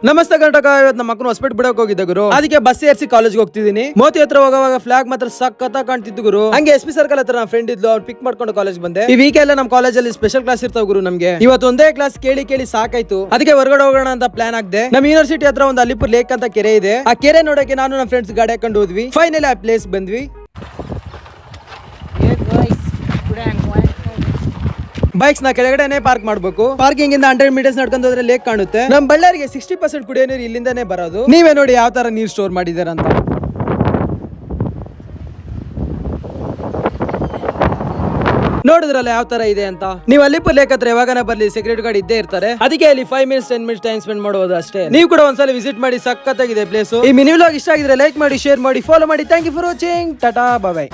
ನಮಸ್ತೆ ಕರ್ನಾಟಕ. ಇವತ್ತು ನಮ್ಮ ಮಕ್ಕಳು ಹೊಸಪೇಟೆ ಬಿಡಕ್ ಹೋಗಿದ್ದ ಗುರು. ಅದಕ್ಕೆ ಬಸ್ ಏರ್ಸಿ ಕಾಲೇಜ್ಗೆ ಹೋಗ್ತಿದೀನಿ. ಮೋತಿ ಹತ್ರ ಹೋಗುವಾಗ ಫ್ಲಾಗ್ ಮಾತ್ರ ಸಖತ್ ಕಾಣ್ತಿತ್ತು ಗುರು. ಹಂಗೆ SP ಸರ್ಕಲ್ ಹತ್ರ ನನ್ನ ಫ್ರೆಂಡ್ ಇದ್ಲು, ಅವ್ರು ಪಿಕ್ ಮಾಡ್ಕೊಂಡು ಕಾಲೇಜ್ ಬಂದೆ. ಈ ವೀಕ್ ಎಲ್ಲ ನಮ್ಮ ಕಾಲೇಜಲ್ಲಿ ಸ್ಪೆಷಲ್ ಕ್ಲಾಸ್ ಇರ್ತಾವ ಗುರು. ನಮ್ಗೆ ಇವತ್ತು ಒಂದೇ ಕ್ಲಾಸ್ ಕೇಳಿ ಕೇಳಿ ಸಾಕಾಯ್ತು. ಅದಕ್ಕೆ ಹೊರಗಡೆ ಹೋಗೋಣ ಅಂತ ಪ್ಲಾನ್ ಆಗ್ದೆ. ನಮ್ಮ ಯೂನಿವರ್ಸಿಟಿ ಹತ್ರ ಒಂದು ಅಲಿಪುರ್ ಲೇಕ್ ಅಂತ ಕೆರೆ ಇದೆ. ಆ ಕೆರೆ ನೋಡಕ್ಕೆ ನಾನು ನಮ್ಮ ಫ್ರೆಂಡ್ಸ್ ಗಾಡಿ ಹಾಕೊಂಡು ಹೋದ್ವಿ. ಫೈನಲಿ ಆ ಪ್ಲೇಸ್ ಬಂದ್ವಿ. ಬೈಕ್ಸ್ ನ ಕೆಳಗಡೆನೆ ಪಾರ್ಕ್ ಮಾಡಬೇಕು. ಪಾರ್ಕಿಂಗ್ ಇಂದ 100 ಮೀಟರ್ಸ್ ನಡ್ಕೊಂಡು ಹೋದ್ರೆ ಲೇಕ್ ಕಾಣುತ್ತೆ. ನಮ್ ಬಳ್ಳಾರಿಗೆ 60% ಕುಡಿಯೋ ನೀರು ಇಲ್ಲಿಂದಾನೇ ಬರೋದು. ನೀವೇ ನೋಡಿ ಯಾವ ತರ ನೀರು ಸ್ಟೋರ್ ಮಾಡಿದಾರೆ ಅಂತ. ನೋಡಿದ್ರಲ್ಲ ಯಾವ ತರ ಇದೆ ಅಂತ. ನೀವು ಅಲಿಪುರ್ ಲೇಕ್ ಹತ್ರ ಯಾವಾಗನ ಬರ್ಲಿ, ಸೆಕ್ಯೂರಿಟಿ ಗಾರ್ಡ್ ಇದ್ದೇ ಇರ್ತಾರೆ. ಅದಕ್ಕೆ ಅಲ್ಲಿ 5 ಮಿನಿಟ್ಸ್ 10 ಮಿನಿಟ್ಸ್ ಟೈಮ್ ಸ್ಪೆಂಡ್ ಮಾಡಬಹುದು ಅಷ್ಟೇ. ನೀವು ಕೂಡ ಒಂದ್ಸಲ ವಿಸಿಟ್ ಮಾಡಿ, ಸಖತ್ತಾಗಿದೆ ಪ್ಲೇಸ್. ಈ ಮಿನಿ ವ್ಲಾಗ್ ಇಷ್ಟ ಆಗಿದ್ರೆ ಲೈಕ್ ಮಾಡಿ, ಶೇರ್ ಮಾಡಿ, ಫಾಲೋ ಮಾಡಿ. Thank you for watching. Tata, bye bye.